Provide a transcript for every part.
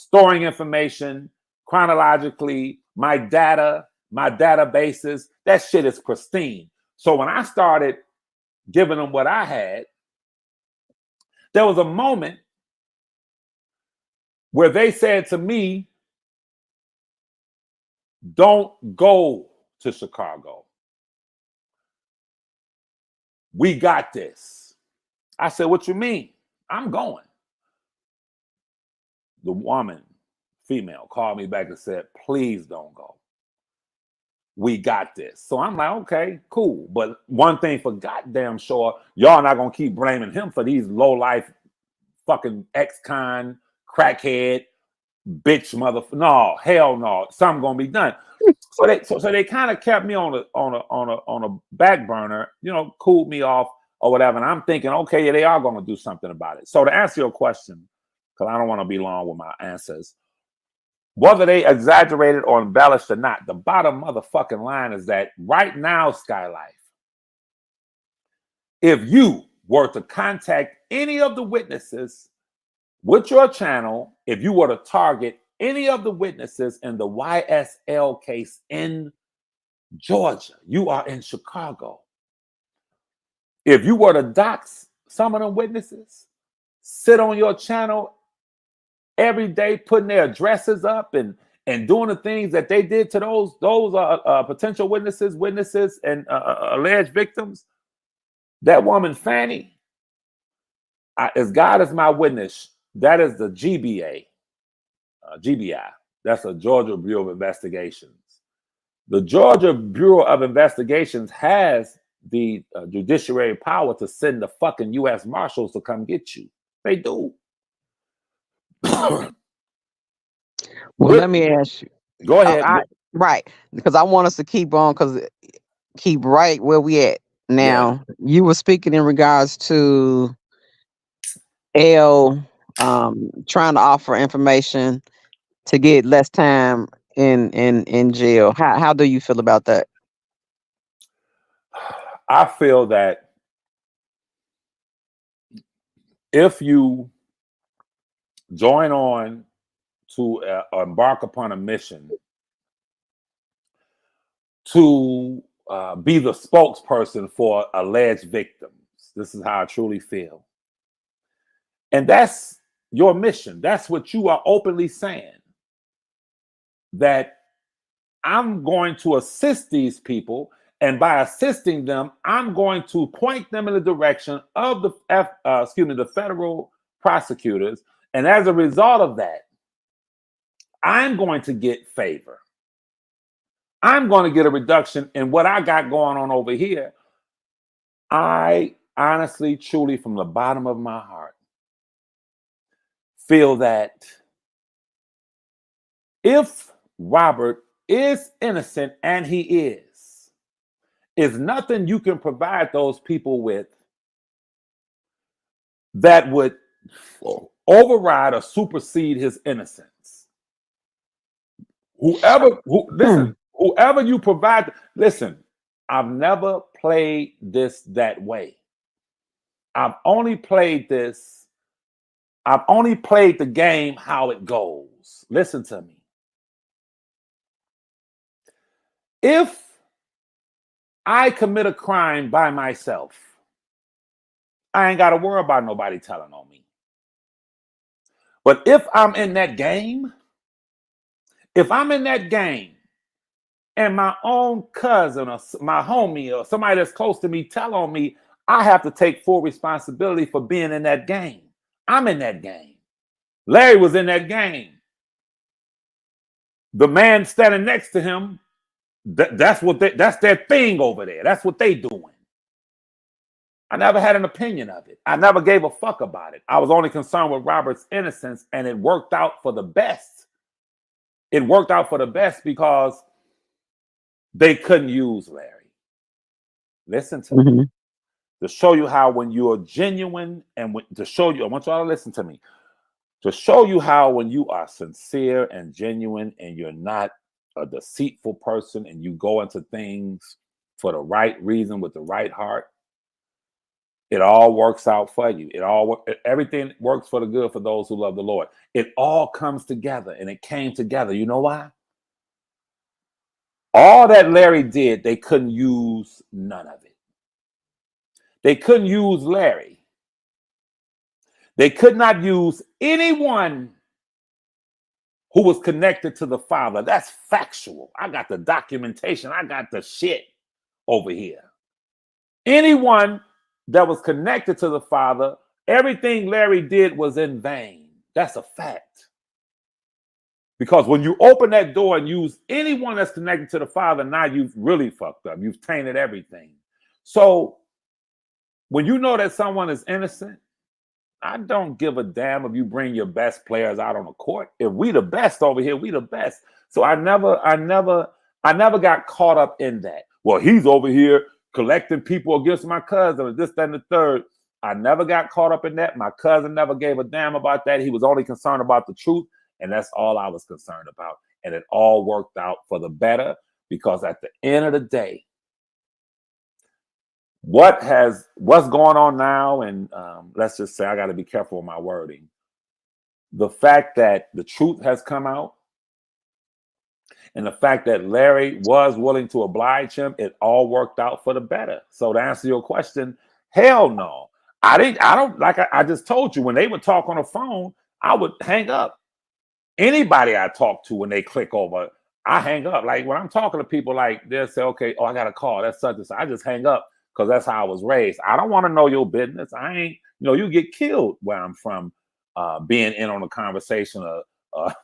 storing information chronologically, my data, my databases, that shit is pristine. So when I started giving them what I had, there was a moment where they said to me, don't go to Chicago. We got this. I said, what you mean? I'm going. The woman, female, called me back and said, please don't go. We got this. So I'm like, okay, cool. But one thing for goddamn sure, y'all not gonna keep blaming him for these low life fucking ex-con, crackhead, bitch mother. No, hell no. Something gonna be done. So they kind of kept me on a back burner, you know, cooled me off or whatever. And I'm thinking, okay, yeah, they are gonna do something about it. So to answer your question, because I don't want to be long with my answers, whether they exaggerated or embellished or not, the bottom motherfucking line is that right now, Skylife, if you were to contact any of the witnesses with your channel, if you were to target any of the witnesses in the YSL case in Georgia, you are in Chicago. If you were to dox some of them witnesses, sit on your channel every day putting their addresses up and doing the things that they did to those potential witnesses and alleged victims, that woman Fanny, as God is my witness, that is the GBI. That's the Georgia Bureau of Investigations. The Georgia Bureau of Investigations has the judiciary power to send the fucking U.S. Marshals to come get you. They do. Well, let me ask you. Go ahead. Right, because I want us to keep on, because keep right where we at now. Yeah. You were speaking in regards to L trying to offer information to get less time in jail. How do you feel about that? I feel that if you join on to embark upon a mission to be the spokesperson for alleged victims, this is how I truly feel. And that's your mission. That's what you are openly saying. That I'm going to assist these people, and by assisting them, I'm going to point them in the direction of the federal prosecutors. And as a result of that, I'm going to get favor. I'm going to get a reduction in what I got going on over here. I honestly, truly, from the bottom of my heart, feel that if Robert is innocent, and he is nothing you can provide those people with that would override or supersede his innocence. Whoever you provide, listen, I've never played this that way. I've only played the game how it goes. Listen to me. If I commit a crime by myself, I ain't got to worry about nobody telling on me. But if I'm in that game, and my own cousin or my homie or somebody that's close to me tell on me, I have to take full responsibility for being in that game. I'm in that game. Larry was in that game. The man standing next to him, that's their thing over there. That's what they doing. I never had an opinion of it. I never gave a fuck about it. I was only concerned with Robert's innocence, and it worked out for the best. It worked out for the best because they couldn't use Larry. Listen to me. To show you how when you are genuine, and to show you, I want y'all to listen to me. To show you how when you are sincere and genuine and you're not a deceitful person and you go into things for the right reason with the right heart, It all works out for you. Everything works for the good for those who love the Lord. It all comes together, and it came together. You know why? All that Larry did, they couldn't use none of it. They couldn't use Larry. They could not use anyone who was connected to the Father. That's factual. I got the documentation. I got the shit over here. Anyone that was connected to the Father, everything Larry did was in vain. That's a fact. Because when you open that door and use anyone that's connected to the Father, now you've really fucked up. You've tainted everything. So when you know that someone is innocent, I don't give a damn if you bring your best players out on the court. If we the best over here, we the best. So I never got caught up in that. Well, he's over here collecting people against my cousin, or this, that, and the third. I never got caught up in that. My cousin never gave a damn about that. He was only concerned about the truth, and that's all I was concerned about. And it all worked out for the better, because at the end of the day, what's going on now, and let's just say I got to be careful with my wording. The fact that the truth has come out, and the fact that Larry was willing to oblige him, it all worked out for the better. So to answer your question, hell no. I just told you, when they would talk on the phone, I would hang up. Anybody I talk to, when they click over, I hang up. Like when I'm talking to people, like they'll say, okay, oh, I got a call. That's such and such. I just hang up, because that's how I was raised. I don't want to know your business. I ain't, you get killed where I'm from, being in on a conversation,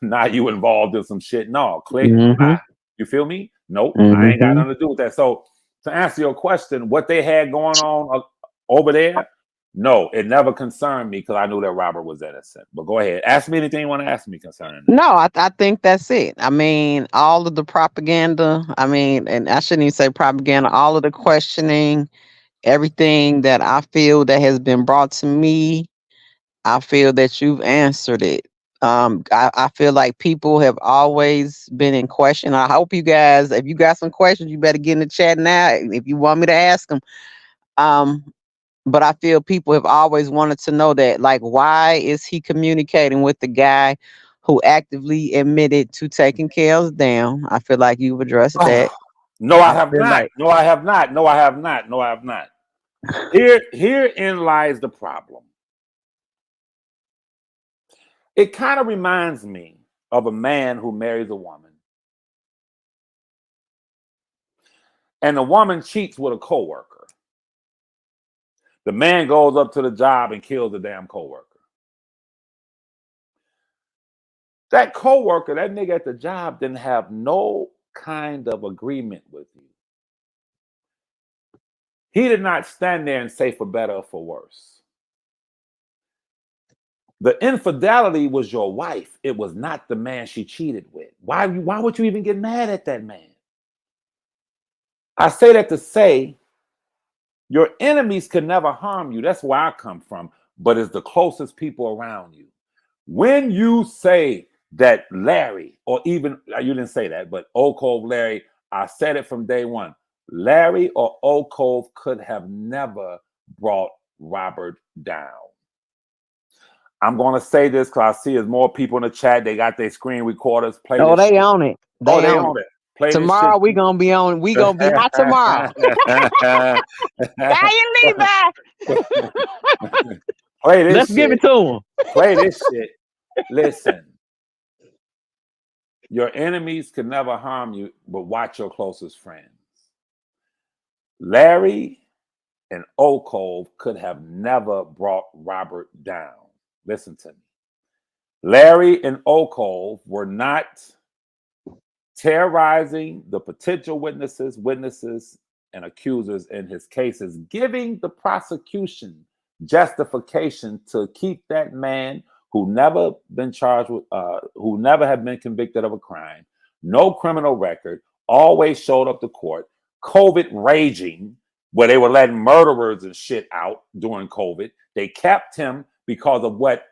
now you involved in some shit. No, click. You feel me? Nope. I ain't got nothing to do with that. So to answer your question, what they had going on over there, no, it never concerned me, because I knew that Robert was innocent. But go ahead. Ask me anything you want to ask me concerning that. No, I think that's it. I mean, all of the propaganda, and I shouldn't even say propaganda, all of the questioning, everything that I feel that has been brought to me, I feel that you've answered it. I feel like people have always been in question. I hope you guys, if you got some questions, you better get in the chat now if you want me to ask them. But I feel people have always wanted to know that, like, why is he communicating with the guy who actively admitted to taking Kels down? I feel like you've addressed that. No, I have not. No, I have not. No, I have not. No, I have not. Herein lies the problem. It kind of reminds me of a man who marries a woman, and the woman cheats with a coworker. The man goes up to the job and kills the damn coworker. That coworker, that nigga at the job, didn't have no kind of agreement with you. He did not stand there and say for better or for worse. The infidelity was your wife. It was not the man she cheated with. Why would you even get mad at that man? I say that to say, your enemies can never harm you. That's where I come from. But it's the closest people around you. When you say that Larry, or even, you didn't say that, but Oak Cove Larry, I said it from day one. Larry or Oak Cove could have never brought Robert down. I'm going to say this because I see there's more people in the chat. They got their screen recorders. They own it. They own it. Play tomorrow we gonna be on. We gonna be not tomorrow. Why you leave that? Play this. Let's shit. give it to him. Play this shit. Listen, your enemies can never harm you, but watch your closest friends. Larry and Oak Cove could have never brought Robert down. Listen to me. Larry and Oak Cove were not terrorizing the potential witnesses, and accusers in his cases, giving the prosecution justification to keep that man who never been charged with, who never had been convicted of a crime, no criminal record, always showed up to court, COVID raging, where they were letting murderers and shit out during COVID. They kept him because of what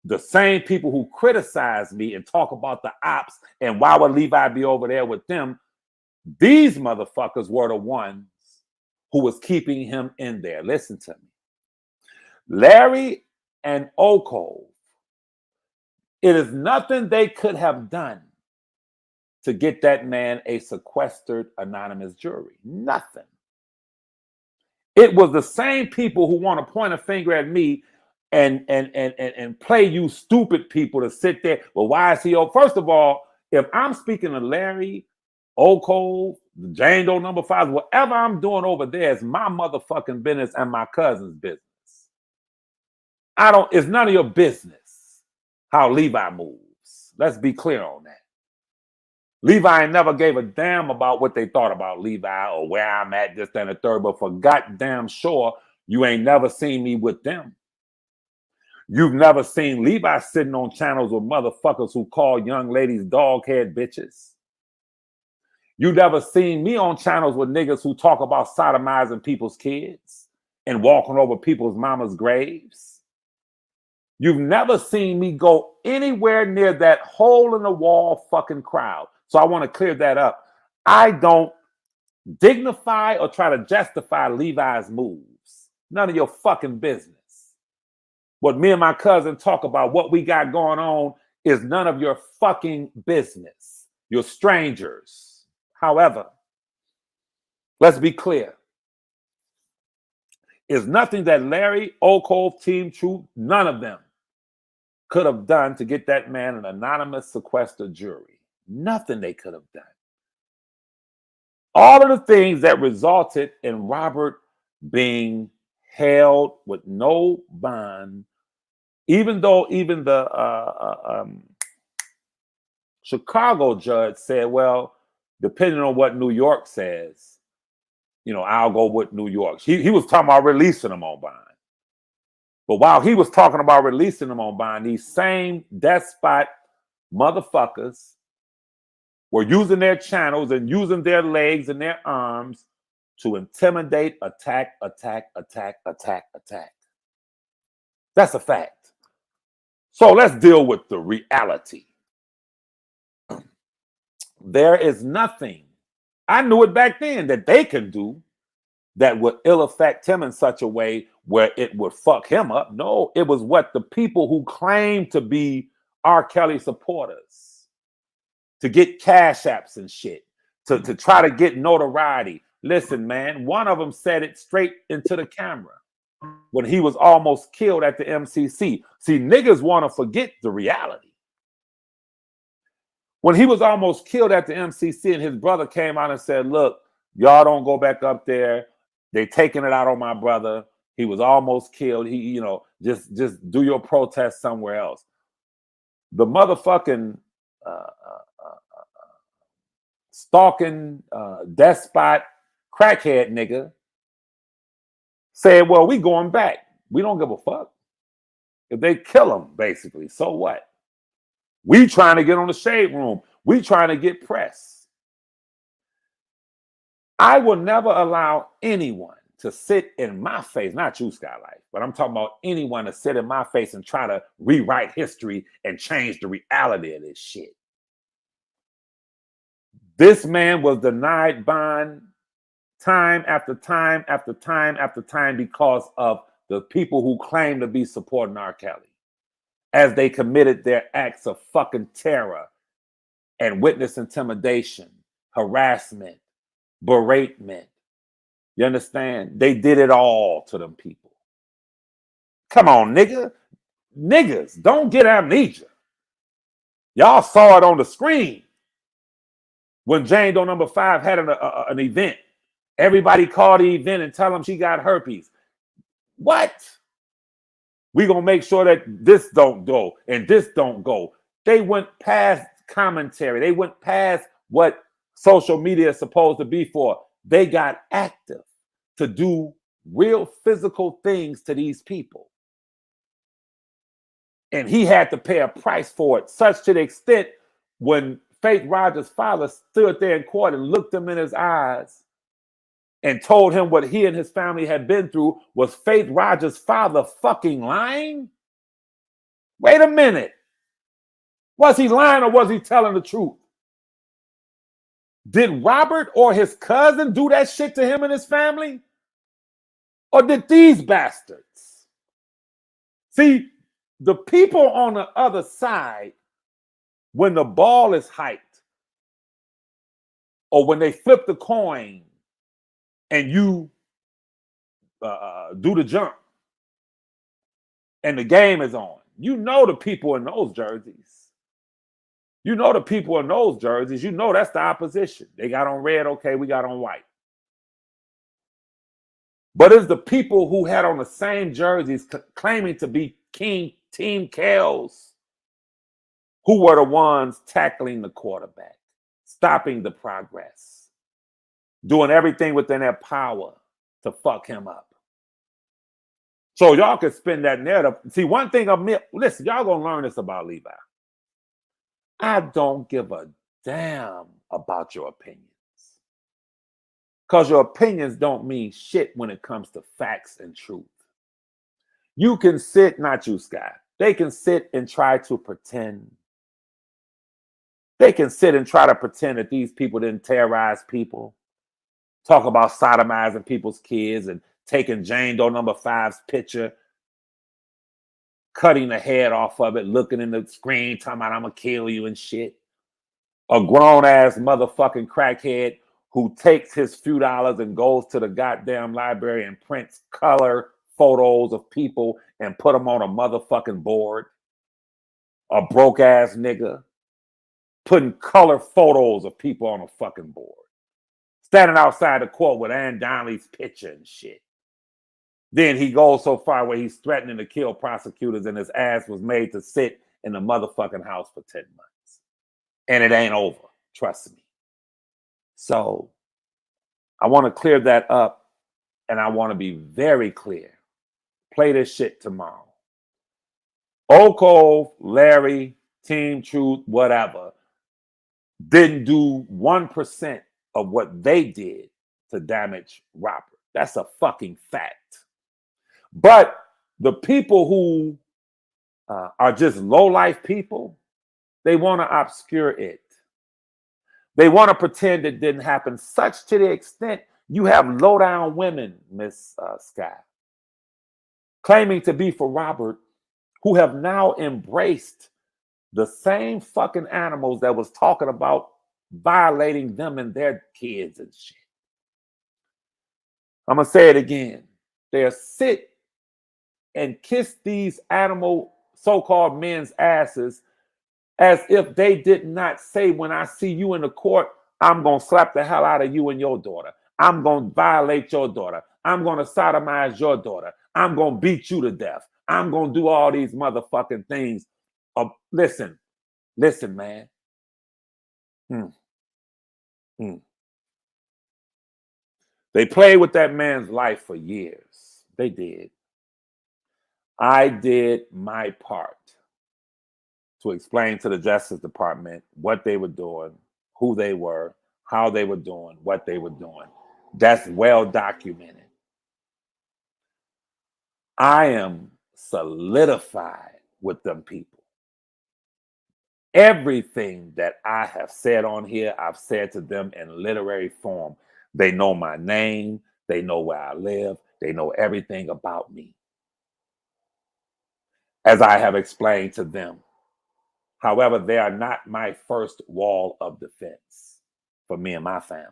the same people who criticize me and talk about the ops and why would Levi be over there with them, these motherfuckers were the ones who was keeping him in there. Listen to me. Larry and Okoth, it is nothing they could have done to get that man a sequestered anonymous jury. Nothing. It was the same people who want to point a finger at me and play you stupid people to sit there. Well, why is he? First of all, if I'm speaking to Larry, Okoth, the Jane Doe number 5, whatever I'm doing over there is my motherfucking business and my cousin's business. It's none of your business how Levi moves. Let's be clear on that. Levi never gave a damn about what they thought about Levi or where I'm at, this, that, and the third, but for goddamn sure, you ain't never seen me with them. You've never seen Levi sitting on channels with motherfuckers who call young ladies doghead bitches. You never seen me on channels with niggas who talk about sodomizing people's kids and walking over people's mama's graves. You've never seen me go anywhere near that hole in the wall fucking crowd. So I want to clear that up. I don't dignify or try to justify Levi's moves. None of your fucking business. What me and my cousin talk about, what we got going on, is none of your fucking business. You're strangers. However, let's be clear. It's nothing that Larry, Okoth, Team Truth, none of them could have done to get that man an anonymous sequestered jury. Nothing they could have done. All of the things that resulted in Robert being held with no bond, even though even the Chicago judge said, well, depending on what New York says, I'll go with New York. He was talking about releasing them on bond. But while he was talking about releasing them on bond, these same despot motherfuckers were using their channels and using their legs and their arms to intimidate, attack. That's a fact. So let's deal with the reality. There is nothing, I knew it back then, that they can do that would ill affect him in such a way where it would fuck him up. No, it was what the people who claim to be R. Kelly supporters, to get cash apps and shit, to try to get notoriety. Listen, man, one of them said it straight into the camera when he was almost killed at the MCC. See, niggas want to forget the reality. When he was almost killed at the MCC and his brother came out and said, look, y'all don't go back up there. They taking it out on my brother. He was almost killed. He, just do your protest somewhere else. The motherfucking stalking despot crackhead nigga said, well, we going back. We don't give a fuck. If they kill him, basically, so what? We trying to get on the shade room. We trying to get press. I will never allow anyone to sit in my face, not you, Skylight, but I'm talking about anyone to sit in my face and try to rewrite history and change the reality of this shit. This man was denied bond time after time after time after time because of the people who claim to be supporting R. Kelly as they committed their acts of fucking terror and witness intimidation, harassment, beratement. You understand? They did it all to them people. Come on, nigga. Niggas, don't get amnesia. Y'all saw it on the screen when Jane Doe number 5 had an event. Everybody called the event and tell them she got herpes. What? We gonna make sure that this don't go and this don't go. They went past commentary. They went past what social media is supposed to be for. They got active to do real physical things to these people. And he had to pay a price for it, such to the extent when Faith Rogers' father stood there in court and looked him in his eyes and told him what he and his family had been through. Was Faith Rogers' father fucking lying? Wait a minute. Was he lying or was he telling the truth? Did Robert or his cousin do that shit to him and his family? Or did these bastards? See, the people on the other side, when the ball is hyped, or when they flip the coin and you do the jump and the game is on, you know the people in those jerseys. You know the people in those jerseys. You know that's the opposition. They got on red, okay, we got on white. But it's the people who had on the same jerseys claiming to be Team Kels who were the ones tackling the quarterback, stopping the progress, doing everything within their power to fuck him up. So y'all can spin that narrative. See, one thing listen, y'all gonna learn this about Levi. I don't give a damn about your opinions. Because your opinions don't mean shit when it comes to facts and truth. You can sit, not you, Sky. They can sit and try to pretend. They can sit and try to pretend that these people didn't terrorize people, talk about sodomizing people's kids and taking Jane Doe number 5's picture, cutting the head off of it, looking in the screen, talking about I'm gonna kill you and shit. A grown-ass motherfucking crackhead who takes his few dollars and goes to the goddamn library and prints color photos of people and put them on a motherfucking board. A broke-ass nigga putting color photos of people on a fucking board. Standing outside the court with Ann Donnelly's picture and shit. Then he goes so far where he's threatening to kill prosecutors and his ass was made to sit in the motherfucking house for 10 months. And it ain't over. Trust me. So I want to clear that up and I want to be very clear. Play this shit tomorrow. Okoth, Larry, Team Truth, whatever, didn't do 1% of what they did to damage Robert. That's a fucking fact. But the people who are just low-life people, they want to obscure it. They want to pretend it didn't happen, such to the extent you have low-down women, Miss Sky, claiming to be for Robert, who have now embraced the same fucking animals that was talking about violating them and their kids and shit. I'm going to say it again. They'll sit and kiss these animal so-called men's asses as if they did not say, when I see you in the court, I'm going to slap the hell out of you and your daughter. I'm going to violate your daughter. I'm going to sodomize your daughter. I'm going to beat you to death. I'm going to do all these motherfucking things. Listen, man. They played with that man's life for years. They did. I did my part to explain to the Justice Department what they were doing, who they were, how they were doing, what they were doing. That's well documented. I am solidified with them people. Everything that I have said on here, I've said to them in literary form. They know my name. They know where I live. They know everything about me. As I have explained to them. However, they are not my first wall of defense for me and my family.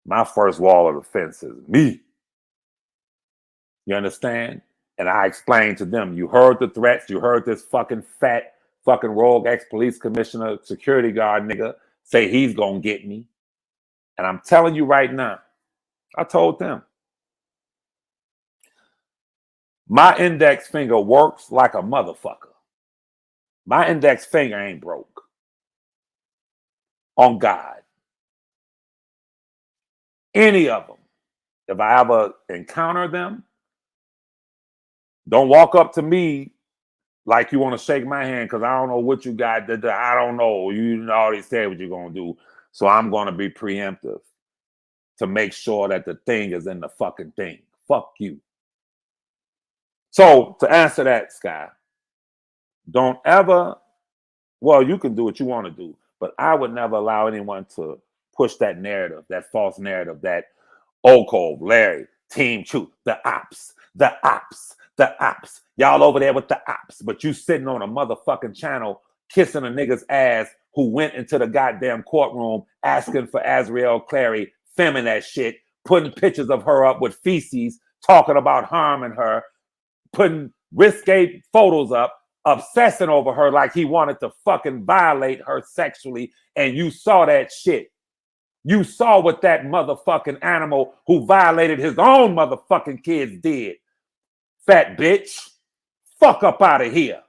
My first wall of defense is me. You understand? And I explained to them, you heard the threats. You heard this fucking fat, fucking rogue ex-police commissioner, security guard nigga say he's going to get me. And I'm telling you right now, I told them, my index finger works like a motherfucker. My index finger ain't broke. On God. Any of them. If I ever encounter them, don't walk up to me like you want to shake my hand because I don't know what you got. I don't know. You already said what you're going to do. So I'm going to be preemptive to make sure that the thing is in the fucking thing. Fuck you. So to answer that, Sky, don't ever, well, you can do what you want to do, but I would never allow anyone to push that narrative, that false narrative that Okoth, Larry, Team Truth, the ops, the ops, the ops. Y'all over there with the ops, but you sitting on a motherfucking channel kissing a nigga's ass who went into the goddamn courtroom asking for Azriel Clary, filming that shit, putting pictures of her up with feces, talking about harming her, putting risque photos up, obsessing over her like he wanted to fucking violate her sexually, and you saw that shit. You saw what that motherfucking animal who violated his own motherfucking kids did. Fat bitch. Fuck up out of here.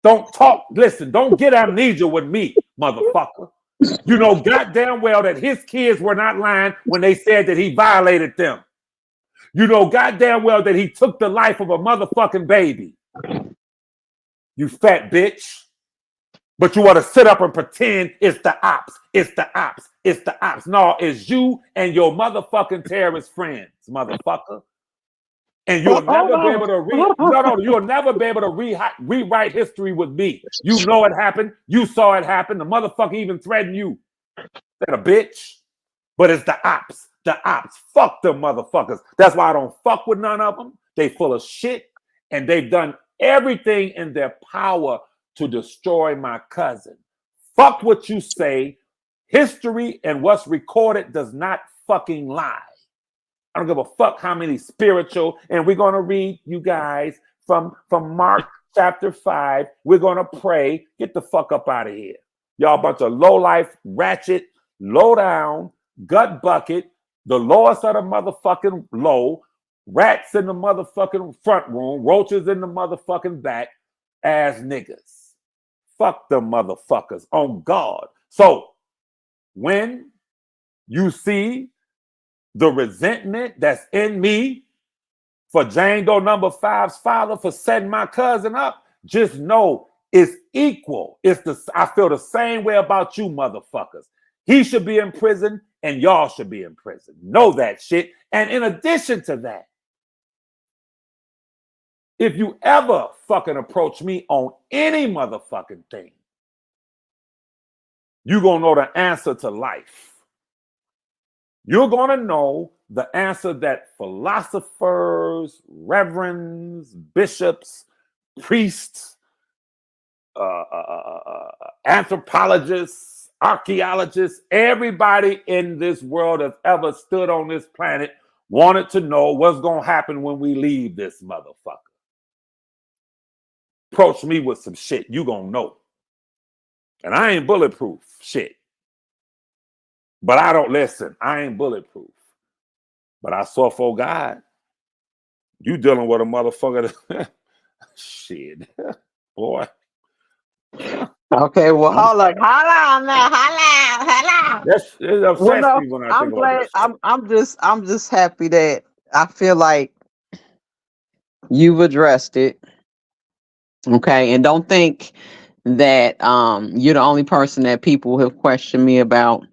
Don't talk. Listen, don't get amnesia with me, motherfucker. You know goddamn well that his kids were not lying when they said that he violated them. You know goddamn well that he took the life of a motherfucking baby. You fat bitch. But you want to sit up and pretend it's the ops. It's the ops. It's the ops. No, it's you and your motherfucking terrorist friends, motherfucker. And you'll never be able to you'll never be able to rewrite history with me. You know it happened. You saw it happen. The motherfucker even threatened you. That a bitch. But it's the ops. The ops. Fuck them motherfuckers. That's why I don't fuck with none of them. They full of shit. And they've done everything in their power to destroy my cousin. Fuck what you say. History and what's recorded does not fucking lie. I don't give a fuck how many spiritual, and we're going to read, you guys, from Mark chapter 5. We're going to pray. Get the fuck up out of here. Y'all bunch of low-life, ratchet, low-down, gut bucket, the lowest of the motherfucking low, rats in the motherfucking front room, roaches in the motherfucking back, ass niggas. Fuck them motherfuckers on God. So when you see the resentment that's in me for Jane Doe number 5's father for setting my cousin up, just know it's equal. I feel the same way about you motherfuckers. He should be in prison and y'all should be in prison. Know that shit. And in addition to that, if you ever fucking approach me on any motherfucking thing, you're going to know the answer to life. You're going to know the answer that philosophers, reverends, bishops, priests, anthropologists, archaeologists, everybody in this world that's ever stood on this planet wanted to know what's going to happen when we leave this motherfucker. Approach me with some shit, you gonna know. And I ain't bulletproof, shit. But I don't listen. I ain't bulletproof. But I saw for God. You dealing with a motherfucker that shit. Boy. Okay, well, hold on now, hold on. That's it upsets Well, no, me when I I'm think glad. about I'm just happy that I feel like you've addressed it. Okay, and don't think that you're the only person that people have questioned me about.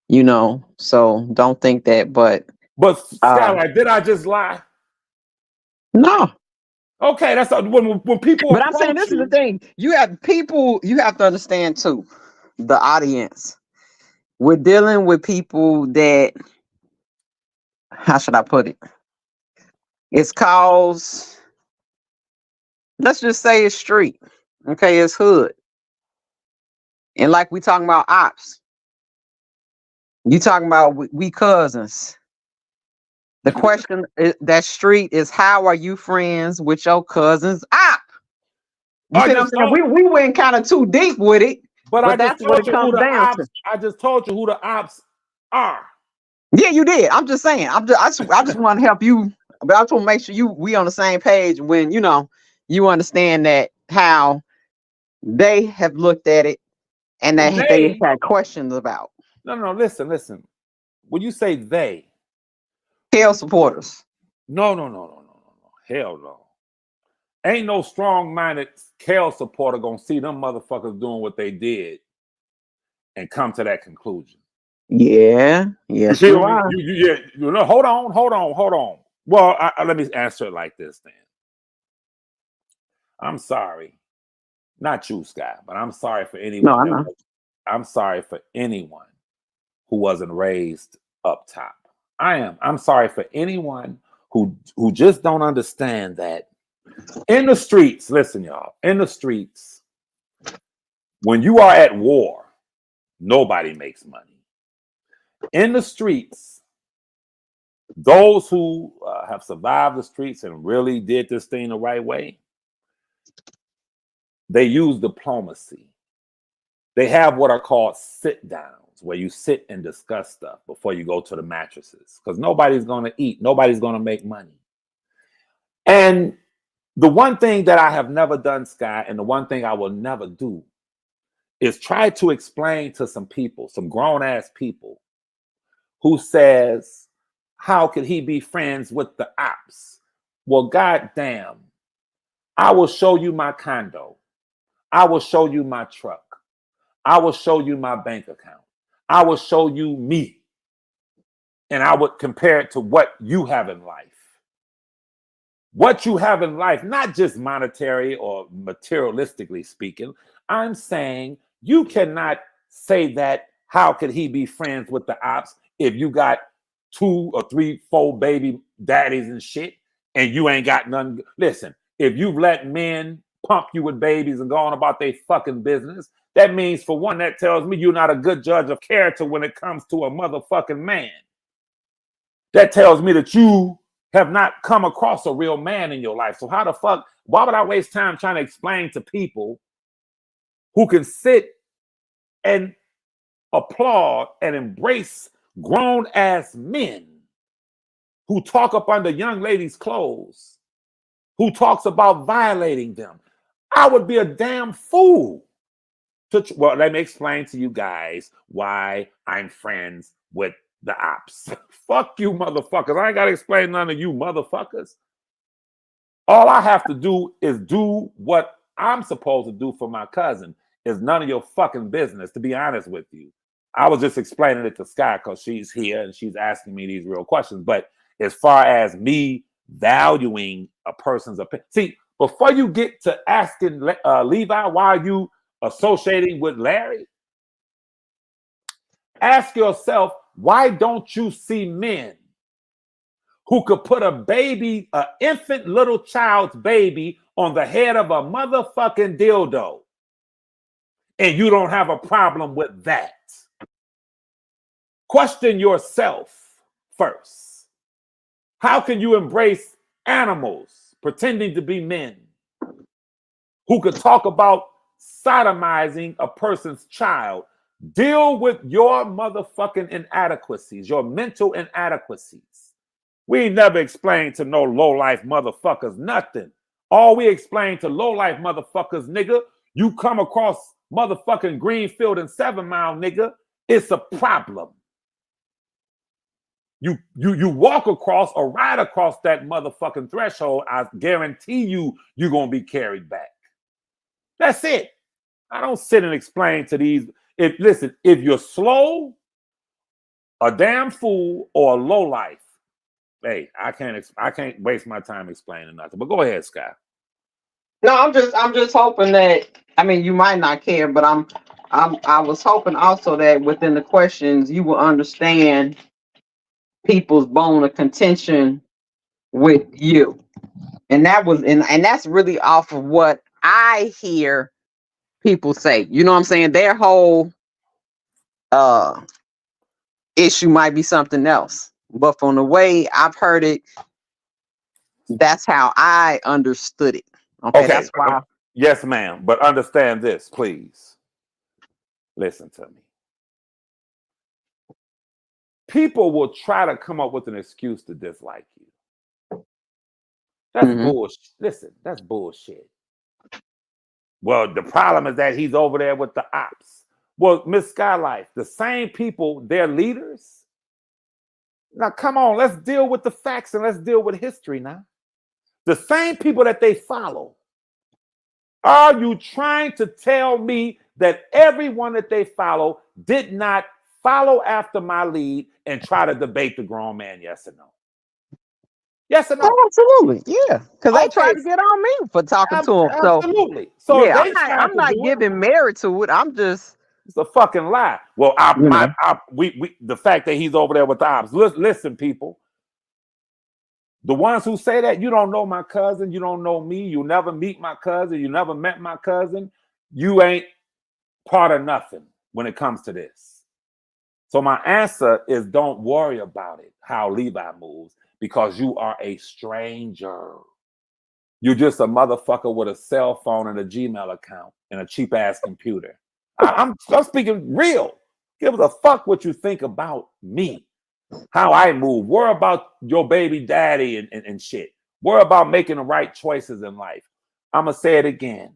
You know, so don't think that. But Skylar, did I just lie? no. Okay, that's when people. But I'm saying this is the thing. You have people. You have to understand too. The audience. We're dealing with people that. How should I put it? It's called. Let's just say it's street. Okay, it's hood. And like we talking about ops. You talking about we cousins. The question that street is how are you friends with your cousins op? You see what I'm saying? We went kind of too deep with it. But that's what it comes down to. I just told you who the ops are. Yeah, you did. I'm just saying. I just want to help you. But I just want to make sure we on the same page when you understand that how they have looked at it and that they had questions about. No, listen. When you say they, Hell supporters. No. Hell no. Ain't no strong-minded Kel supporter gonna see them motherfuckers doing what they did and come to that conclusion. Yeah. Yes, you are. Hold on. Well, let me answer it like this then. I'm sorry. Not you, Scott, but I'm sorry for anyone. No, I'm sorry for anyone who wasn't raised up top. I am. I'm sorry for anyone who just don't understand that in the streets, listen, y'all, in the streets, when you are at war, nobody makes money. In the streets, those who have survived the streets and really did this thing the right way, they use diplomacy. They have what are called sit downs, where you sit and discuss stuff before you go to the mattresses, because nobody's going to eat, nobody's going to make money. And the one thing that I have never done, Sky, and the one thing I will never do is try to explain to some people, some grown-ass people, who says, how could he be friends with the ops? Well, goddamn, I will show you my condo. I will show you my truck. I will show you my bank account. I will show you me. And I would compare it to what you have in life. What you have in life, not just monetary or materialistically speaking. I'm saying you cannot say that, how could he be friends with the ops if you got 2 or 3, 4 baby daddies and shit, and you ain't got none. Listen, if you've let men pump you with babies and go on about their fucking business, that means, for one, that tells me you're not a good judge of character when it comes to a motherfucking man. That tells me that you have not come across a real man in your life. So how the fuck, why would I waste time trying to explain to people who can sit and applaud and embrace grown-ass men who talk up under young ladies' clothes, who talks about violating them? I would be a damn fool to, well, let me explain to you guys why I'm friends with the ops. Fuck you, motherfuckers. I ain't got to explain none of you motherfuckers. All I have to do is do what I'm supposed to do for my cousin. Is none of your fucking business, to be honest with you. I was just explaining it to Sky because she's here and she's asking me these real questions. But as far as me valuing a person's opinion, see, before you get to asking Levi, why are you associating with Larry? Ask yourself, why don't you see men who could put a baby, an infant little child's baby, on the head of a motherfucking dildo, and you don't have a problem with that? Question yourself first. How can you embrace animals pretending to be men who could talk about sodomizing a person's child? Deal with your motherfucking inadequacies, your mental inadequacies. We never explained to no low-life motherfuckers nothing. All we explain to low-life motherfuckers, nigga, you come across motherfucking Greenfield and 7 Mile, nigga, it's a problem. You walk across or ride across that motherfucking threshold, I guarantee you're going to be carried back. That's it. I don't sit and explain to these. Listen, if you're slow, a damn fool, or a low life, hey, I can't waste my time explaining nothing. But go ahead, Sky. No, I'm just hoping that, I mean, you might not care, but I was hoping also that within the questions you will understand people's bone of contention with you. And that's really off of what I hear people say. You know what I'm saying? Their whole issue might be something else. But from the way I've heard it, that's how I understood it. Okay. That's why. Yes, ma'am. But understand this, please. Listen to me. People will try to come up with an excuse to dislike you. That's bullshit. Listen, that's bullshit. Well, the problem is that he's over there with the ops. Well, Miss Skylife, the same people, they're leaders. Now, come on, let's deal with the facts and let's deal with history now. The same people that they follow. Are you trying to tell me that everyone that they follow did not follow after my lead and try to debate the grown man? Yes or no? Yes or no? Oh, absolutely. Yeah. Because they tried to get on me for talking to them. Absolutely. So yeah, I'm not giving merit to it. I'm just, it's a fucking lie. Well, the fact that he's over there with the ops. Listen, people. The ones who say that, you don't know my cousin, you don't know me, you never meet my cousin, you never met my cousin, you ain't part of nothing when it comes to this. So my answer is don't worry about it, how Levi moves, because you are a stranger. You're just a motherfucker with a cell phone and a Gmail account and a cheap ass computer. I'm speaking real. Give a fuck what you think about me, how I move. Worry about your baby daddy and shit. Worry about making the right choices in life. I'm going to say it again.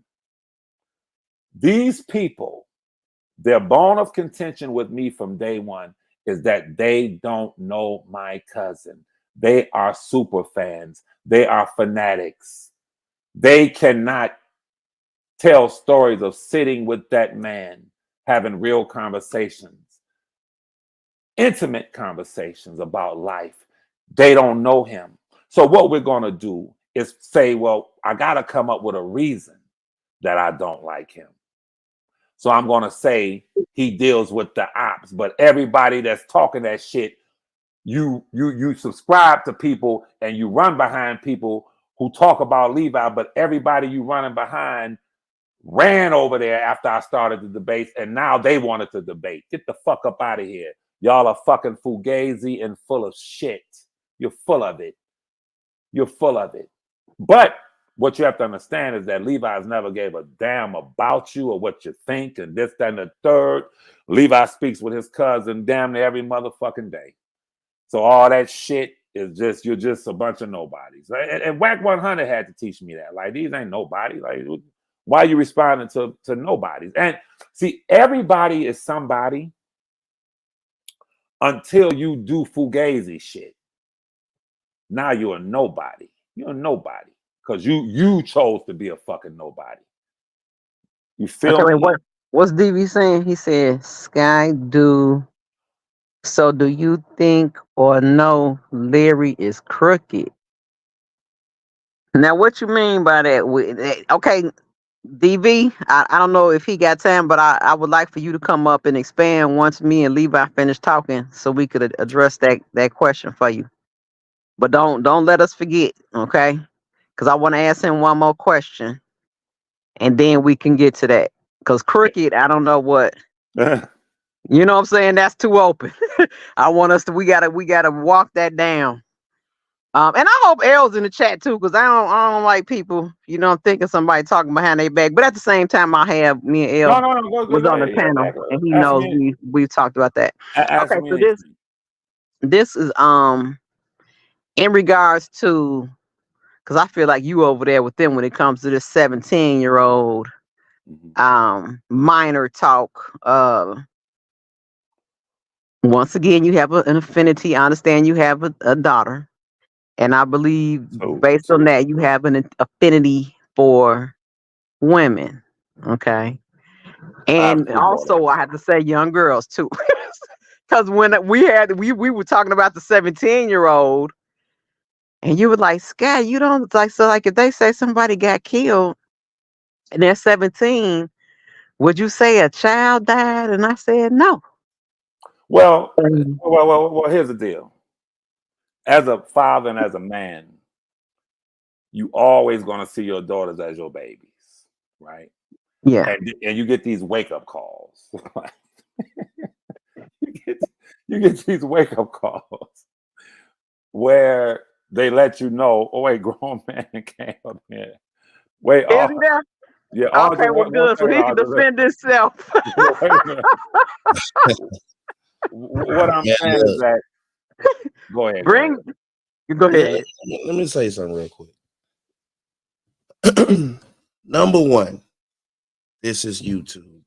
These people, their bone of contention with me from day one is that they don't know my cousin. They are super fans. They are fanatics. They cannot tell stories of sitting with that man, having real conversations, intimate conversations about life. They don't know him. So what we're going to do is say, well, I got to come up with a reason that I don't like him. So I'm going to say he deals with the ops, but everybody that's talking that shit, you subscribe to people and you run behind people who talk about Levi, but everybody you running behind ran over there after I started the debate, and now they wanted to debate. Get the fuck up out of here. Y'all are fucking fugazi and full of shit. You're full of it. You're full of it. But what you have to understand is that Levi's never gave a damn about you or what you think and this, that, and the third. Levi speaks with his cousin damn near every motherfucking day. So all that shit is just, you're just a bunch of nobodies. Right? And Wack 100 had to teach me that. Like, these ain't nobody. Like, why are you responding to nobodies? And see, everybody is somebody until you do fugazi shit. Now you're a nobody. You're a nobody. Because you chose to be a fucking nobody. You feel Okay, me? what's DV saying? He said, Sky do. So do you think or know Larry is crooked? Now, what you mean by that? Okay, DV, I don't know if he got time, but I would like for you to come up and expand once me and Levi finish talking so we could address that question for you. But don't let us forget, okay? Because I want to ask him one more question, and then we can get to that. Because crooked, I don't know what. You know what I'm saying? That's too open. I want us to we gotta walk that down. And I hope L's in the chat too, because I don't like people, thinking somebody talking behind their back. But at the same time, I have me and L No. was Go on the ahead. panel, Yeah, and he ask knows me. we've talked about that. Ask Okay, me so anything. this is in regards to, because I feel like you over there with them when it comes to this 17-year-old minor talk. Once again, you have an affinity. I understand you have a daughter. And I believe based on that, you have an affinity for women. Okay. And also I have to say young girls too. Because when we were talking about the 17-year-old, and you were like, Sky, you don't like, so like if they say somebody got killed and they're 17, would you say a child died? And I said no. Well, here's the deal. As a father and as a man, you always gonna see your daughters as your babies, right? Yeah. And you get these wake up calls. you get these wake up calls where they let you know, oh wait, grown man came up here. Wait, isn't there? Yeah. Okay, well, good. So he can defend himself. What I'm saying is that. Go ahead. Go ahead. Let me say something real quick. Number one, this is YouTube.